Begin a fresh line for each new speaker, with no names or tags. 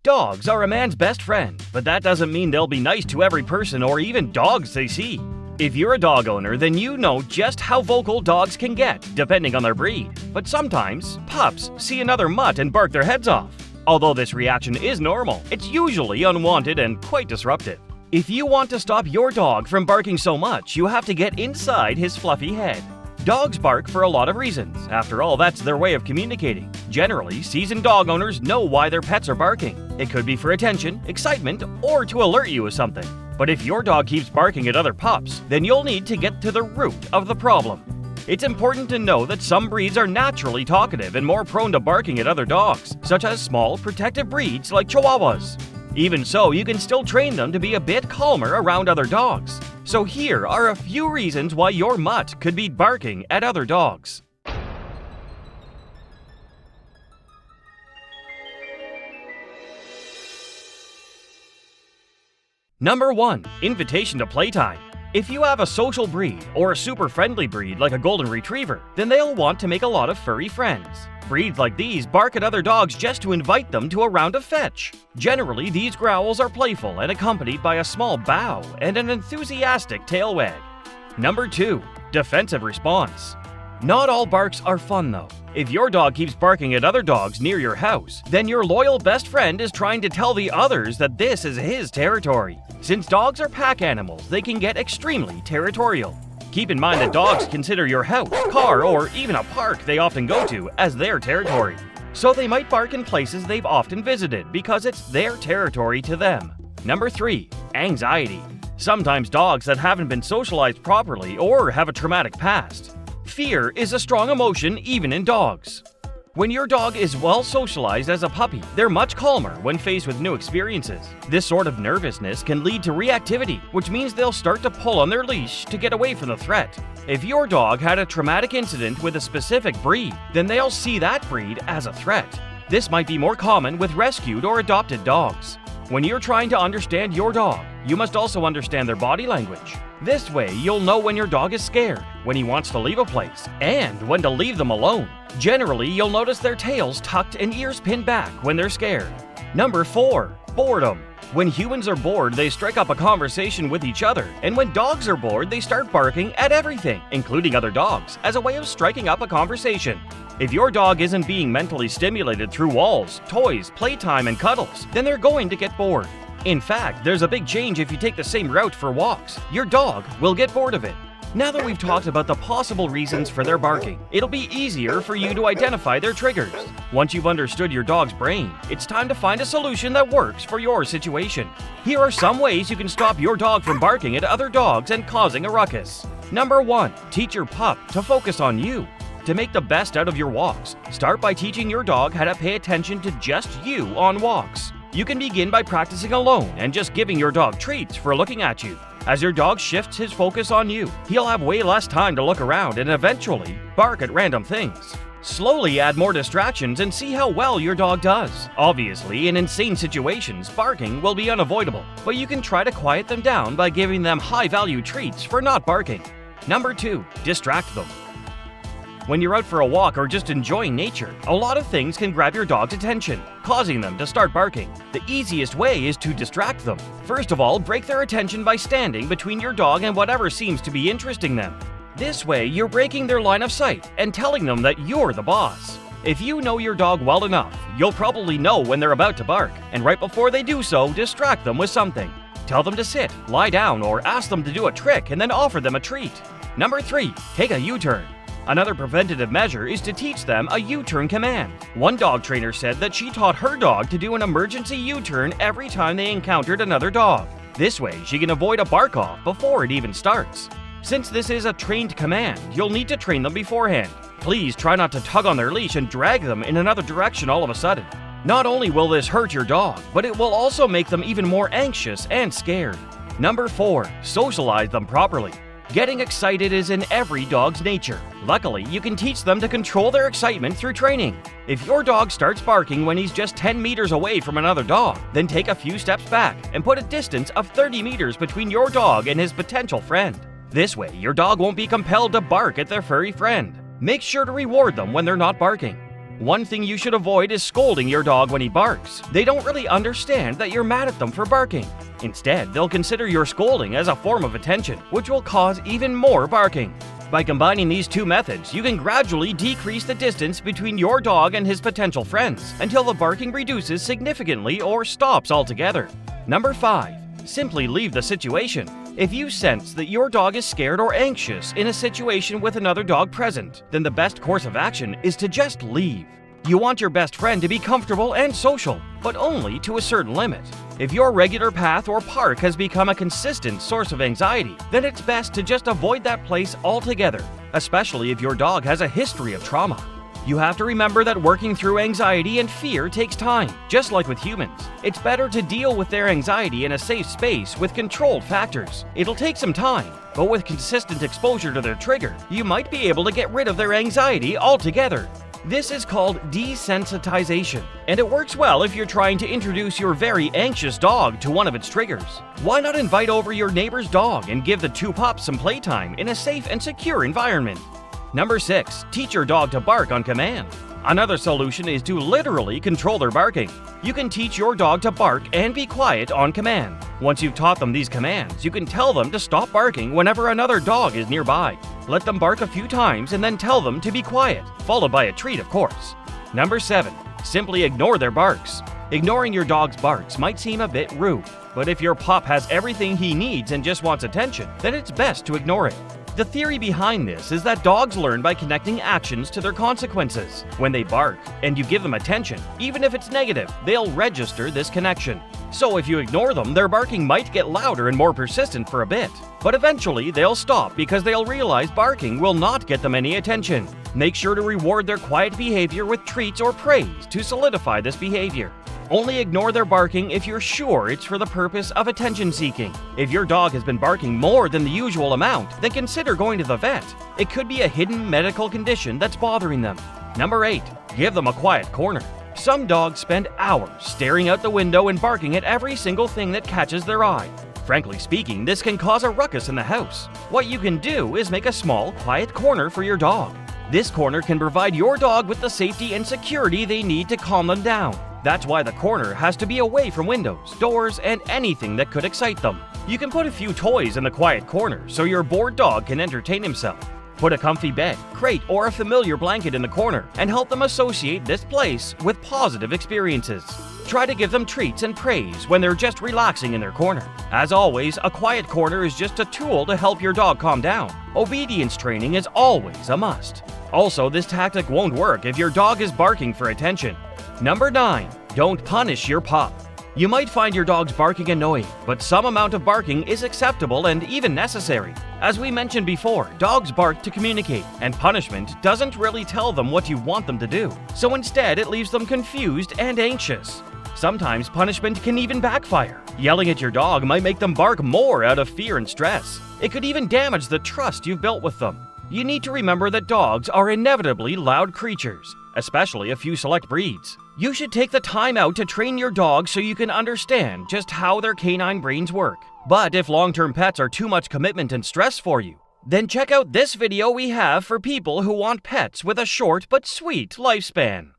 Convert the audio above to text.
Dogs are a man's best friend, but that doesn't mean they'll be nice to every person or even dogs they see. If you're a dog owner, then you know just how vocal dogs can get, depending on their breed. But sometimes, pups see another mutt and bark their heads off. Although this reaction is normal, it's usually unwanted and quite disruptive. If you want to stop your dog from barking so much, you have to get inside his fluffy head. Dogs bark for a lot of reasons. After all, that's their way of communicating. Generally, seasoned dog owners know why their pets are barking. It could be for attention, excitement, or to alert you of something. But if your dog keeps barking at other pups, then you'll need to get to the root of the problem. It's important to know that some breeds are naturally talkative and more prone to barking at other dogs, such as small, protective breeds like Chihuahuas. Even so, you can still train them to be a bit calmer around other dogs. So here are a few reasons why your mutt could be barking at other dogs. Number 1. Invitation to playtime. If you have a social breed or a super friendly breed like a golden retriever, then they'll want to make a lot of furry friends. Breeds like these bark at other dogs just to invite them to a round of fetch. Generally, these growls are playful and accompanied by a small bow and an enthusiastic tail wag. Number 2. Defensive response. Not all barks are fun though. If your dog keeps barking at other dogs near your house, then your loyal best friend is trying to tell the others that this is his territory. Since dogs are pack animals, they can get extremely territorial. Keep in mind that dogs consider your house, car, or even a park they often go to as their territory. So they might bark in places they've often visited because it's their territory to them. Number 3. Anxiety. Sometimes dogs that haven't been socialized properly or have a traumatic past. Fear is a strong emotion even in dogs. When your dog is well socialized as a puppy, they're much calmer when faced with new experiences. This sort of nervousness can lead to reactivity, which means they'll start to pull on their leash to get away from the threat. If your dog had a traumatic incident with a specific breed, then they'll see that breed as a threat. This might be more common with rescued or adopted dogs. When you're trying to understand your dog, you must also understand their body language. This way, you'll know when your dog is scared, when he wants to leave a place, and when to leave them alone. Generally, you'll notice their tails tucked and ears pinned back when they're scared. Number 4. Boredom. When humans are bored, they strike up a conversation with each other, and when dogs are bored, they start barking at everything, including other dogs, as a way of striking up a conversation. If your dog isn't being mentally stimulated through walls, toys, playtime, and cuddles, then they're going to get bored. In fact, there's a big change if you take the same route for walks. Your dog will get bored of it. Now that we've talked about the possible reasons for their barking, it'll be easier for you to identify their triggers. Once you've understood your dog's brain, it's time to find a solution that works for your situation. Here are some ways you can stop your dog from barking at other dogs and causing a ruckus. Number 1. Teach your pup to focus on you. To make the best out of your walks, start by teaching your dog how to pay attention to just you on walks. You can begin by practicing alone and just giving your dog treats for looking at you. As your dog shifts his focus on you, he'll have way less time to look around and eventually bark at random things. Slowly add more distractions and see how well your dog does. Obviously, in insane situations, barking will be unavoidable, but you can try to quiet them down by giving them high-value treats for not barking. Number 2. Distract them. When you're out for a walk or just enjoying nature, a lot of things can grab your dog's attention, causing them to start barking. The easiest way is to distract them. First of all, break their attention by standing between your dog and whatever seems to be interesting them. This way, you're breaking their line of sight and telling them that you're the boss. If you know your dog well enough, you'll probably know when they're about to bark, and right before they do so, distract them with something. Tell them to sit, lie down, or ask them to do a trick and then offer them a treat. Number 3. Take a U-turn. Another preventative measure is to teach them a U-turn command. One dog trainer said that she taught her dog to do an emergency U-turn every time they encountered another dog. This way, she can avoid a bark-off before it even starts. Since this is a trained command, you'll need to train them beforehand. Please try not to tug on their leash and drag them in another direction all of a sudden. Not only will this hurt your dog, but it will also make them even more anxious and scared. Number 4. Socialize them properly. Getting excited is in every dog's nature. Luckily, you can teach them to control their excitement through training. If your dog starts barking when he's just 10 meters away from another dog, then take a few steps back and put a distance of 30 meters between your dog and his potential friend. This way, your dog won't be compelled to bark at their furry friend. Make sure to reward them when they're not barking. One thing you should avoid is scolding your dog when he barks. They don't really understand that you're mad at them for barking. Instead, they'll consider your scolding as a form of attention, which will cause even more barking. By combining these two methods, you can gradually decrease the distance between your dog and his potential friends until the barking reduces significantly or stops altogether. Number 5. Simply leave the situation. If you sense that your dog is scared or anxious in a situation with another dog present, then the best course of action is to just leave. You want your best friend to be comfortable and social, but only to a certain limit. If your regular path or park has become a consistent source of anxiety, then it's best to just avoid that place altogether, especially if your dog has a history of trauma. You have to remember that working through anxiety and fear takes time, just like with humans. It's better to deal with their anxiety in a safe space with controlled factors. It'll take some time, but with consistent exposure to their trigger, you might be able to get rid of their anxiety altogether. This is called desensitization, and it works well if you're trying to introduce your very anxious dog to one of its triggers. Why not invite over your neighbor's dog and give the two pups some playtime in a safe and secure environment? Number 6. Teach your dog to bark on command. Another solution is to literally control their barking. You can teach your dog to bark and be quiet on command. Once you've taught them these commands, you can tell them to stop barking whenever another dog is nearby. Let them bark a few times and then tell them to be quiet, followed by a treat, of course. Number 7. Simply ignore their barks. Ignoring your dog's barks might seem a bit rude, but if your pup has everything he needs and just wants attention, then it's best to ignore it. The theory behind this is that dogs learn by connecting actions to their consequences. When they bark and you give them attention, even if it's negative, they'll register this connection. So if you ignore them, their barking might get louder and more persistent for a bit. But eventually, they'll stop because they'll realize barking will not get them any attention. Make sure to reward their quiet behavior with treats or praise to solidify this behavior. Only ignore their barking if you're sure it's for the purpose of attention seeking. If your dog has been barking more than the usual amount, then consider going to the vet. It could be a hidden medical condition that's bothering them. Number 8. Give them a quiet corner. Some dogs spend hours staring out the window and barking at every single thing that catches their eye. Frankly speaking, this can cause a ruckus in the house. What you can do is make a small, quiet corner for your dog. This corner can provide your dog with the safety and security they need to calm them down. That's why the corner has to be away from windows, doors, and anything that could excite them. You can put a few toys in the quiet corner so your bored dog can entertain himself. Put a comfy bed, crate, or a familiar blanket in the corner and help them associate this place with positive experiences. Try to give them treats and praise when they're just relaxing in their corner. As always, a quiet corner is just a tool to help your dog calm down. Obedience training is always a must. Also, this tactic won't work if your dog is barking for attention. Number 9. Don't punish your pup. You might find your dog's barking annoying, but some amount of barking is acceptable and even necessary. As we mentioned before, dogs bark to communicate, and punishment doesn't really tell them what you want them to do. So instead, it leaves them confused and anxious. Sometimes punishment can even backfire. Yelling at your dog might make them bark more out of fear and stress. It could even damage the trust you've built with them. You need to remember that dogs are inevitably loud creatures, especially a few select breeds. You should take the time out to train your dog so you can understand just how their canine brains work. But if long-term pets are too much commitment and stress for you, then check out this video we have for people who want pets with a short but sweet lifespan.